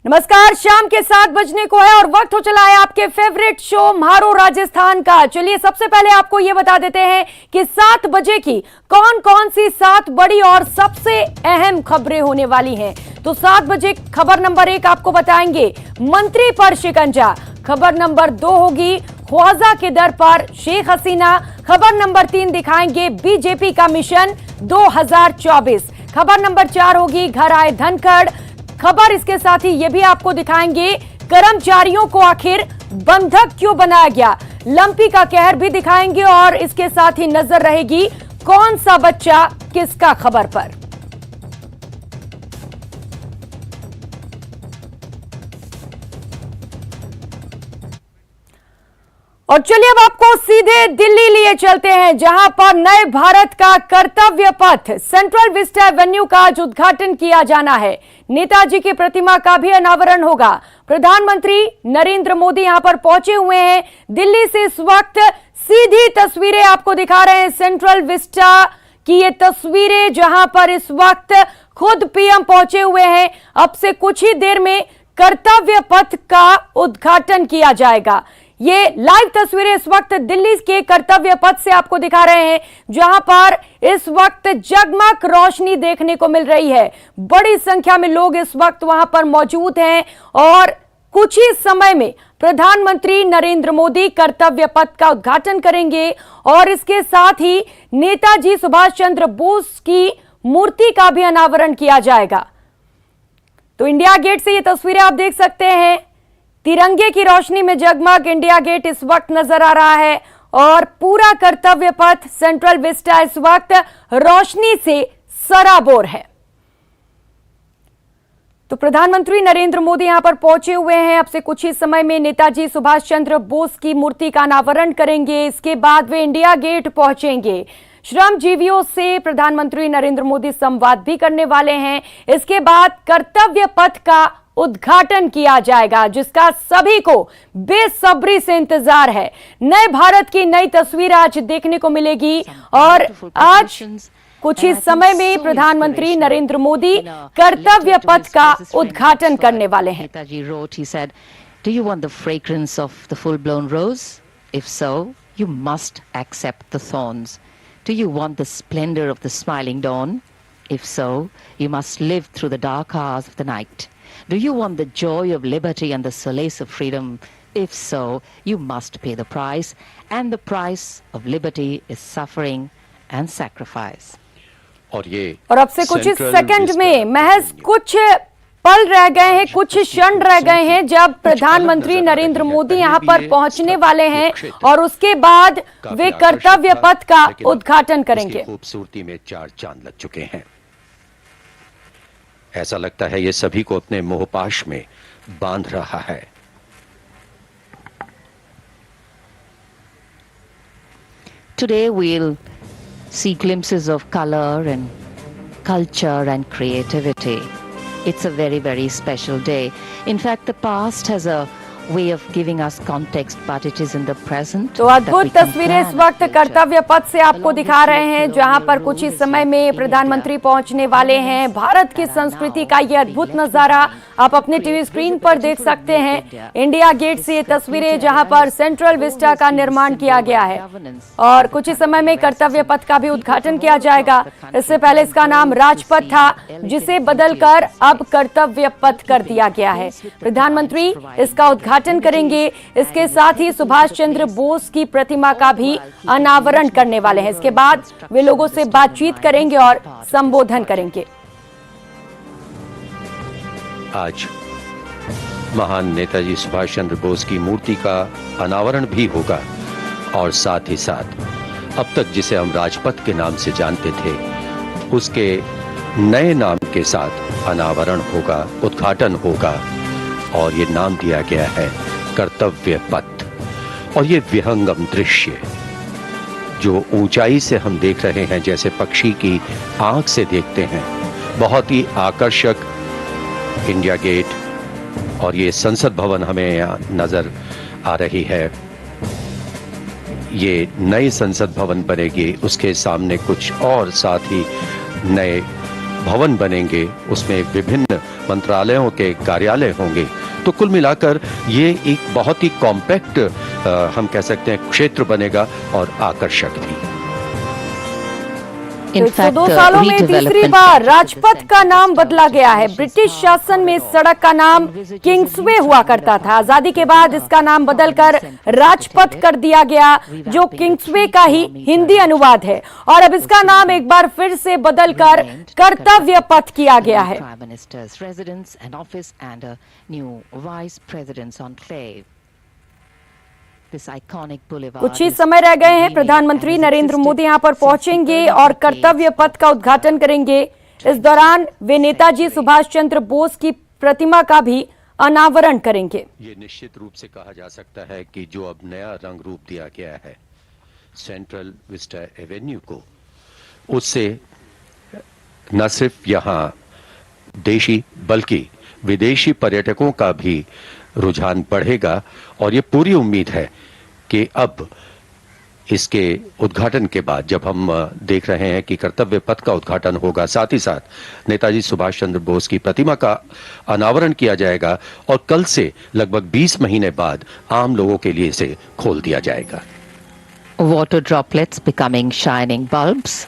नमस्कार, शाम के 7 बजने को है और वक्त हो चला है आपके फेवरेट शो म्हारो राजस्थान का। चलिए सबसे पहले आपको ये बता देते हैं कि 7 बजे की कौन कौन सी 7 बड़ी और सबसे अहम खबरें होने वाली हैं। तो 7 बजे खबर नंबर 1 आपको बताएंगे मंत्री पर शिकंजा। खबर नंबर 2 होगी ख्वाजा के दर पर शेख हसीना। खबर नंबर 3 दिखाएंगे बीजेपी का मिशन 2024। खबर नंबर 4 होगी घर आए धनखड़। खबर इसके साथ ही ये भी आपको दिखाएंगे कर्मचारियों को आखिर बंधक क्यों बनाया गया। लंपी का कहर भी दिखाएंगे और इसके साथ ही नजर रहेगी कौन सा बच्चा किसका खबर पर। और चलिए अब आपको सीधे दिल्ली लिए चलते हैं, जहां पर नए भारत का कर्तव्य पथ सेंट्रल विस्टा एवेन्यू का आज उद्घाटन किया जाना है। नेताजी की प्रतिमा का भी अनावरण होगा। प्रधानमंत्री नरेंद्र मोदी यहां पर पहुंचे हुए हैं। दिल्ली से इस वक्त सीधी तस्वीरें आपको दिखा रहे हैं सेंट्रल विस्टा की ये तस्वीरें, जहां पर इस वक्त खुद पीएम पहुंचे हुए हैं। अब से कुछ ही देर में कर्तव्य पथ का उद्घाटन किया जाएगा। ये लाइव तस्वीरें इस वक्त दिल्ली के कर्तव्य पथ से आपको दिखा रहे हैं, जहां पर इस वक्त जगमग रोशनी देखने को मिल रही है। बड़ी संख्या में लोग इस वक्त वहां पर मौजूद हैं और कुछ ही समय में प्रधानमंत्री नरेंद्र मोदी कर्तव्य पथ का उद्घाटन करेंगे और इसके साथ ही नेताजी सुभाष चंद्र बोस की मूर्ति का भी अनावरण किया जाएगा। तो इंडिया गेट से ये तस्वीरें आप देख सकते हैं। तिरंगे की रोशनी में जगमग इंडिया गेट इस वक्त नजर आ रहा है और पूरा कर्तव्य पथ सेंट्रल विस्टा इस वक्त रोशनी से सराबोर है। तो प्रधानमंत्री नरेंद्र मोदी यहां पर पहुंचे हुए हैं। अब से कुछ ही समय में नेताजी सुभाष चंद्र बोस की मूर्ति का अनावरण करेंगे। इसके बाद वे इंडिया गेट पहुंचेंगे। श्रमजीवियों से प्रधानमंत्री नरेंद्र मोदी संवाद भी करने वाले हैं। इसके बाद कर्तव्य पथ का उद्घाटन किया जाएगा, जिसका सभी को बेसब्री से इंतजार है। नए भारत की नई तस्वीर आज देखने को मिलेगी और आज कुछ ही समय में प्रधानमंत्री नरेंद्र मोदी कर्तव्य पथ का उद्घाटन करने वाले हैं। Do you want the fragrance of the full-blown rose? If so, you must accept the thorns. Do you want the splendor of the smiling dawn? If so, you must live through the dark hours of the night. Do you want the joy of liberty and the solace of freedom? If so, you must pay the price, and the price of liberty is suffering and sacrifice. और अब से कुछ second में महज कुछ पल रह गए हैं, कुछ क्षण रह गए हैं जब प्रधानमंत्री नरेंद्र मोदी यहां पर पहुंचने वाले हैं और उसके बाद वे कर्तव्य पथ का उद्घाटन करेंगे। खूबसूरती में 4 चांद लग चुके हैं। ऐसा लगता है ये सभी को अपने मोहपाश में बांध रहा है। Today we'll see glimpses of color and culture and creativity. It's a very, very special day. In fact, the past has a way of giving us context, but it is in the present. तो अद्भुत तस्वीरें इस वक्त कर्तव्य पथ से आपको दिखा रहे हैं, जहां पर कुछ ही समय में प्रधानमंत्री पहुंचने वाले हैं। भारत की संस्कृति का ये अद्भुत नजारा आप अपने टीवी स्क्रीन पर देख सकते हैं। इंडिया गेट से ये तस्वीरें, जहां पर सेंट्रल विस्टा का निर्माण किया गया है और कुछ ही समय में कर्तव्य पथ का भी उद्घाटन किया जाएगा। इससे पहले इसका नाम राजपथ था, जिसे बदलकर अब कर्तव्य पथ कर दिया गया है। प्रधानमंत्री इसका उद्घाटन करेंगे। इसके साथ ही सुभाष चंद्र बोस की प्रतिमा का भी अनावरण करने वाले हैं। इसके बाद वे लोगों से बातचीत करेंगे और संबोधन करेंगे। आज महान नेताजी सुभाष चंद्र बोस की मूर्ति का अनावरण भी होगा और साथ ही साथ अब तक जिसे हम राजपथ के नाम से जानते थे, उसके नए नाम के साथ अनावरण होगा, उद्घाटन होगा और ये नाम दिया गया है कर्तव्य पथ। और ये विहंगम दृश्य जो ऊंचाई से हम देख रहे हैं, जैसे पक्षी की आंख से देखते हैं, बहुत ही आकर्षक इंडिया गेट और ये संसद भवन हमें यहाँ नजर आ रही है। ये नई संसद भवन बनेगी, उसके सामने कुछ और साथ ही नए भवन बनेंगे, उसमें विभिन्न मंत्रालयों के कार्यालय होंगे। तो कुल मिलाकर ये एक बहुत ही कॉम्पैक्ट हम कह सकते हैं क्षेत्र बनेगा और आकर्षक भी। तो 102 सालों में तीसरी बार राजपथ का नाम बदला गया है। ब्रिटिश शासन में इस सड़क का नाम किंग्सवे हुआ करता था। आजादी के बाद इसका नाम बदलकर राजपथ कर दिया गया, जो किंग्सवे का ही हिंदी अनुवाद है। और अब इसका नाम एक बार फिर से बदलकर कर्तव्य पथ किया गया है। कुछ ही समय रह गए हैं। प्रधानमंत्री नरेंद्र मोदी यहां पर पहुंचेंगे और कर्तव्य पथ का उद्घाटन करेंगे। इस दौरान वे नेताजी सुभाष चंद्र बोस की प्रतिमा का भी अनावरण करेंगे। ये निश्चित रूप से कहा जा सकता है कि जो अब नया रंग रूप दिया गया है सेंट्रल विस्टा एवेन्यू को, उससे न सिर्फ यहां देशी बल्कि विदेशी पर्यटकों का भी रुझान बढ़ेगा। और ये पूरी उम्मीद है कि अब इसके उद्घाटन के बाद, जब हम देख रहे हैं कि कर्तव्य पथ का उद्घाटन होगा, साथ ही साथ नेताजी सुभाष चंद्र बोस की प्रतिमा का अनावरण किया जाएगा और कल से लगभग 20 महीने बाद आम लोगों के लिए इसे खोल दिया जाएगा। Water droplets becoming shining bulbs.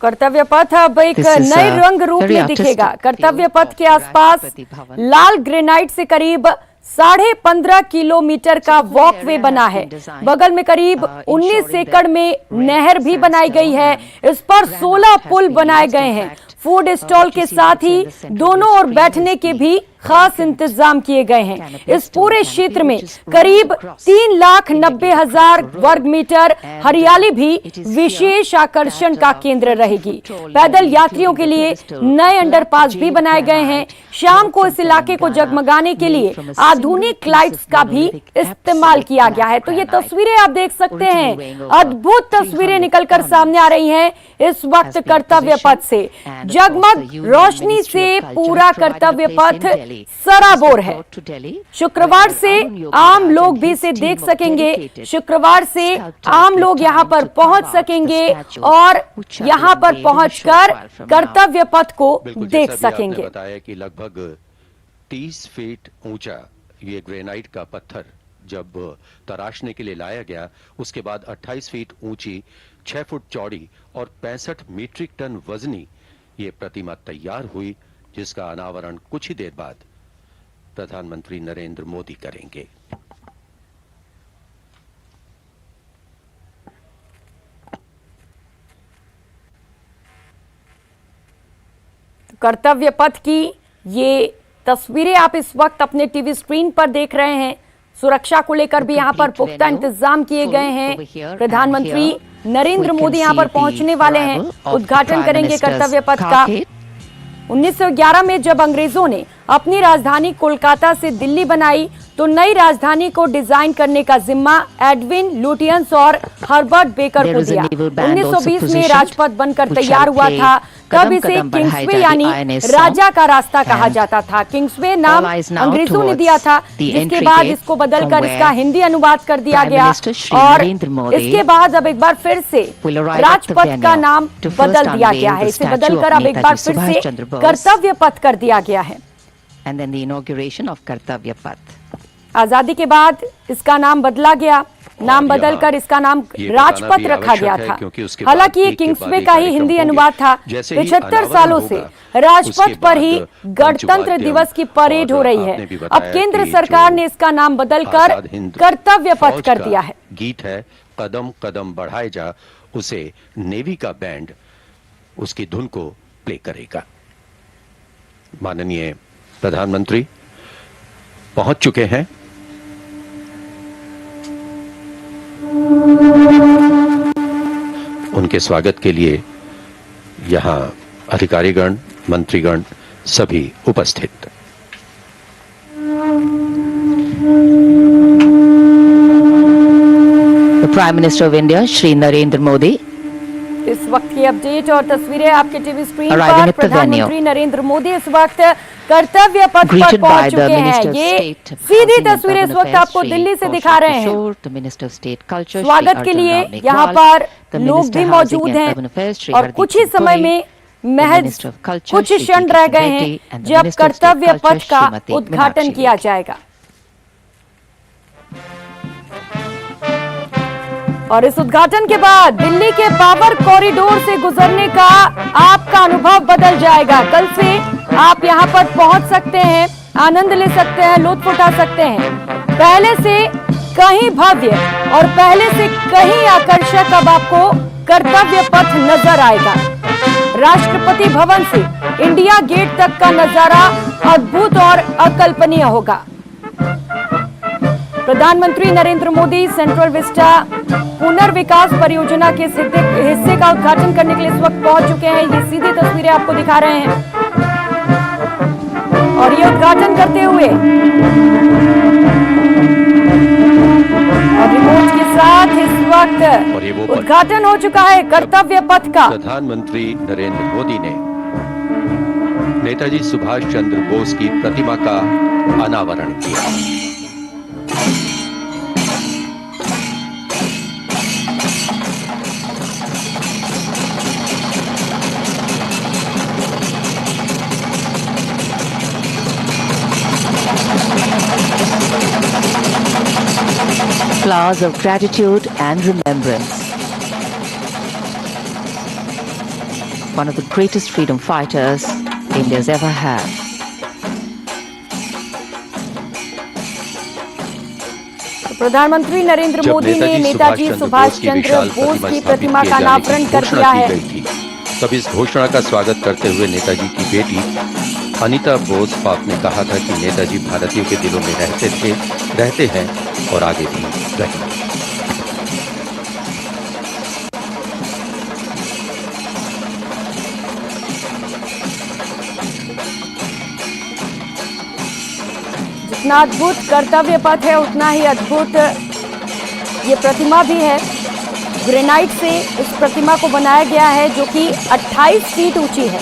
कर्तव्य पथ अब एक नए रंग रूप में दिखेगा। कर्तव्य पथ के आसपास लाल ग्रेनाइट से करीब 15.5 किलोमीटर का वॉकवे बना है। बगल में करीब 19 एकड़ में नहर भी बनाई गई है। इस पर 16 पुल बनाए गए हैं। फूड स्टॉल के साथ ही दोनों ओर बैठने के भी खास इंतजाम किए गए हैं। इस पूरे क्षेत्र में करीब 3,90,000 वर्ग मीटर हरियाली भी विशेष आकर्षण का केंद्र रहेगी। पैदल यात्रियों के लिए नए अंडरपास भी बनाए गए हैं। शाम को इस इलाके को जगमगाने के लिए आधुनिक लाइट्स का भी इस्तेमाल किया गया है। तो ये तस्वीरें आप देख सकते हैं, अद्भुत तस्वीरें निकलकर सामने आ रही हैं इस वक्त कर्तव्य पथ से। जगमग रोशनी से पूरा कर्तव्य पथ सराबोर है। शुक्रवार से आम लोग भी इसे देख सकेंगे। शुक्रवार से आम लोग यहां पर पहुंच सकेंगे और यहां पर पहुंचकर कर्तव्य पथ को देख सकेंगे। बताया कि लगभग 30 फीट ऊंचा ये ग्रेनाइट का पत्थर जब तराशने के लिए लाया गया, उसके बाद 28 फीट ऊंची, 6 फुट चौड़ी और 65 मीट्रिक टन वजनी ये प्रतिमा तैयार हुई, जिसका अनावरण कुछ ही देर बाद प्रधानमंत्री नरेंद्र मोदी करेंगे। कर्तव्य पथ की ये तस्वीरें आप इस वक्त अपने टीवी स्क्रीन पर देख रहे हैं। सुरक्षा को लेकर भी यहां पर पुख्ता इंतजाम किए गए हैं। प्रधानमंत्री नरेंद्र मोदी यहां पर पहुंचने वाले हैं, उद्घाटन करेंगे कर्तव्य पथ का। 1911 में जब अंग्रेजों ने अपनी राजधानी कोलकाता से दिल्ली बनाई, तो नई राजधानी को डिजाइन करने का जिम्मा एडविन लुटियंस और हर्बर्ट बेकर को दिया। 1920 में राजपथ बनकर तैयार हुआ था। तब इसे किंग्सवे यानी राजा का रास्ता कहा जाता था। किंग्सवे नाम अंग्रेजों ने दिया था, जिसके बाद इसको बदलकर इसका हिंदी अनुवाद कर दिया गया और इसके बाद अब एक बार फिर से राजपथ का नाम बदल दिया गया है। इसे बदलकर अब एक बार फिर से कर्तव्य पथ कर दिया गया है। And then the inauguration of Kartavya Path. आजादी के बाद इसका नाम बदला गया। नाम बदलकर इसका नाम राजपथ रखा गया था। हालांकि ये किंग्सवे का ही हिंदी अनुवाद था। 75 सालों से राजपथ पर ही गणतंत्र दिवस की परेड हो रही है। अब केंद्र सरकार ने इसका नाम बदलकर कर्तव्य पथ कर दिया है। गीत है कदम कदम बढ़ाए जा, उसे नेवी का बैंड उसकी धुन को प्ले करेगा। माननीय प्रधानमंत्री पहुंच चुके हैं। उनके स्वागत के लिए यहां अधिकारीगण, मंत्रीगण सभी उपस्थित। The Prime Minister of India, Shri Narendra Modi, इस वक्त की अपडेट और तस्वीरें आपके टीवी स्क्रीन पर। प्रधानमंत्री नरेंद्र मोदी इस वक्त कर्तव्य पथ पर पहुंच चुके हैं। ये सीधी तस्वीरें इस वक्त आपको दिल्ली से दिखा रहे हैं। स्वागत के लिए यहाँ पर लोग भी मौजूद हैं और कुछ ही समय में महज Minister of Culture, कुछ Shri क्षण T.T. रह गए Reddy, हैं and the जब Minister of State कर्तव्य Culture, पथ का Srimati उद्घाटन Meenakshi किया Lekhi. जाएगा। और इस उद्घाटन के बाद दिल्ली के पावर कॉरिडोर से गुजरने का आपका अनुभव बदल जाएगा। कल से आप यहां पर पहुंच सकते हैं, आनंद ले सकते हैं, लुत्फ उठा सकते हैं। पहले से कहीं भव्य और पहले से कहीं आकर्षक अब आपको कर्तव्य पथ नजर आएगा। राष्ट्रपति भवन से इंडिया गेट तक का नजारा अद्भुत और अकल्पनीय होगा। प्रधानमंत्री नरेंद्र मोदी सेंट्रल विस्टा पुनर्विकास परियोजना के हिस्से का उद्घाटन करने के लिए इस वक्त पहुंच चुके हैं। ये सीधी तस्वीरें आपको दिखा रहे हैं और ये उद्घाटन करते हुए और रिमोट के साथ इस वक्त उद्घाटन हो चुका है कर्तव्य पथ का। प्रधानमंत्री नरेंद्र मोदी ने नेताजी सुभाष चंद्र बोस की प्रतिमा का अनावरण किया। Flowers of gratitude and remembrance. One of the greatest freedom fighters India's ever had. प्रधानमंत्री नरेंद्र मोदी ने नेताजी सुभाष चंद्र बोस की प्रतिमा का अनावरण कर दिया है। तब इस घोषणा का स्वागत करते हुए नेताजी की बेटी अनीता बोस पाप ने कहा था कि नेताजी भारतीयों के दिलों में रहते थे, रहते हैं और आगे भी रहेंगे। जितना अद्भुत कर्तव्य पथ है उतना ही अद्भुत ये प्रतिमा भी है। ग्रेनाइट से इस प्रतिमा को बनाया गया है जो कि 28 फीट ऊंची है।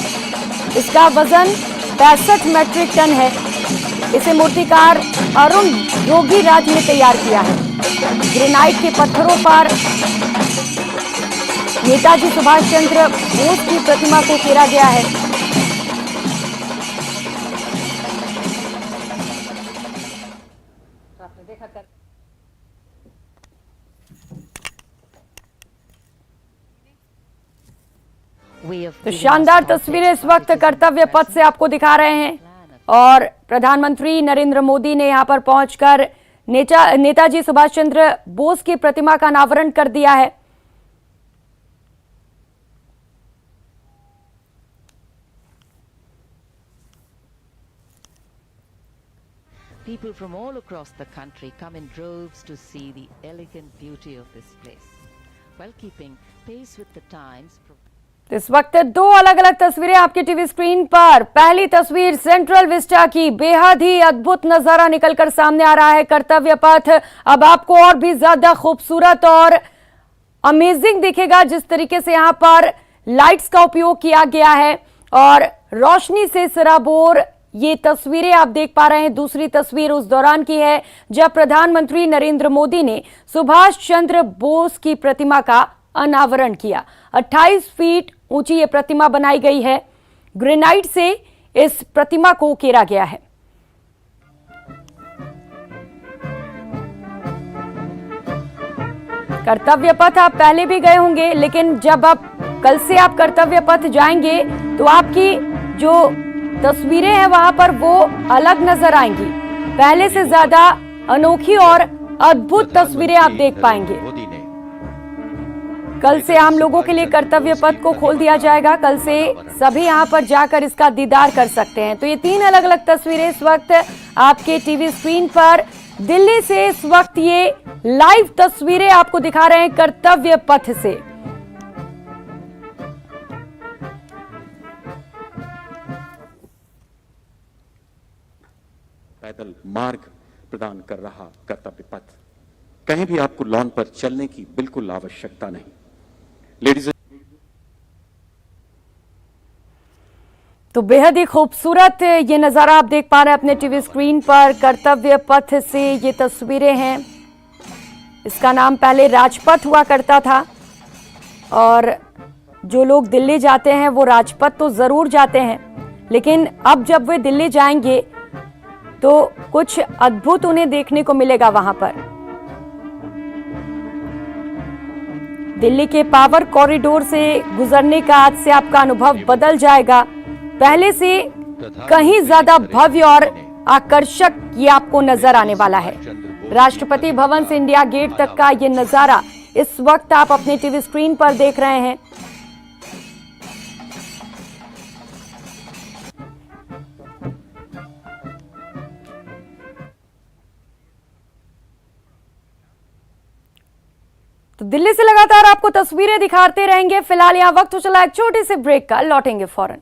इसका वजन 65 मैट्रिक टन है। इसे मूर्तिकार अरुण योगीराज ने तैयार किया है। ग्रेनाइट के पत्थरों पर नेताजी सुभाष चंद्र बोस की प्रतिमा को उकेरा गया है। तो शानदार तस्वीरें इस वक्त कर्तव्य पथ से आपको दिखा रहे हैं और प्रधानमंत्री नरेंद्र मोदी ने यहां पर पहुंचकर नेताजी सुभाष चंद्र बोस की प्रतिमा का अनावरण कर दिया है। People from all across the country come in droves to see the elegant beauty of this place, while keeping pace with the times. इस वक्त दो अलग अलग तस्वीरें आपकी टीवी स्क्रीन पर। पहली तस्वीर सेंट्रल विस्टा की, बेहद ही अद्भुत नजारा निकलकर सामने आ रहा है। कर्तव्य पथ अब आपको और भी ज्यादा खूबसूरत और अमेजिंग दिखेगा, जिस तरीके से यहाँ पर लाइट्स का उपयोग किया गया है और रोशनी से सराबोर ये तस्वीरें आप देख पा रहे हैं। दूसरी तस्वीर उस दौरान की है जब प्रधानमंत्री नरेंद्र मोदी ने सुभाष चंद्र बोस की प्रतिमा का अनावरण किया। 28 फीट ऊंची ये प्रतिमा बनाई गई है। ग्रेनाइट से इस प्रतिमा को उकेरा गया है। कर्तव्य पथ आप पहले भी गए होंगे, लेकिन जब आप कल से आप कर्तव्य पथ जाएंगे तो आपकी जो तस्वीरें हैं वहां पर वो अलग नजर आएंगी। पहले से ज्यादा अनोखी और अद्भुत तस्वीरें आप देख पाएंगे। कल से आम लोगों के लिए कर्तव्य पथ को खोल दिया जाएगा। कल से सभी यहां पर जाकर इसका दीदार कर सकते हैं। तो ये तीन अलग अलग तस्वीरें इस वक्त आपके टीवी स्क्रीन पर दिल्ली से इस वक्त ये लाइव तस्वीरें आपको दिखा रहे हैं कर्तव्य पथ से। पैदल मार्ग प्रदान कर रहा कर्तव्य पथ, कहीं भी आपको लॉन पर चलने की बिल्कुल आवश्यकता नहीं। लेडीज तो बेहद ही खूबसूरत ये नजारा आप देख पा रहे हैं अपने टीवी स्क्रीन पर। कर्तव्य पथ से ये तस्वीरें हैं। इसका नाम पहले राजपथ हुआ करता था और जो लोग दिल्ली जाते हैं वो राजपथ तो जरूर जाते हैं, लेकिन अब जब वे दिल्ली जाएंगे तो कुछ अद्भुत उन्हें देखने को मिलेगा वहां पर। दिल्ली के पावर कॉरिडोर से गुजरने का आज से आपका अनुभव बदल जाएगा। पहले से कहीं ज्यादा भव्य और आकर्षक ये आपको नजर आने वाला है। राष्ट्रपति भवन से इंडिया गेट तक का ये नजारा इस वक्त आप अपने टीवी स्क्रीन पर देख रहे हैं। तो दिल्ली से लगातार आपको तस्वीरें दिखाते रहेंगे। फिलहाल यहां वक्त हो चला एक छोटे से ब्रेक का, लौटेंगे फौरन।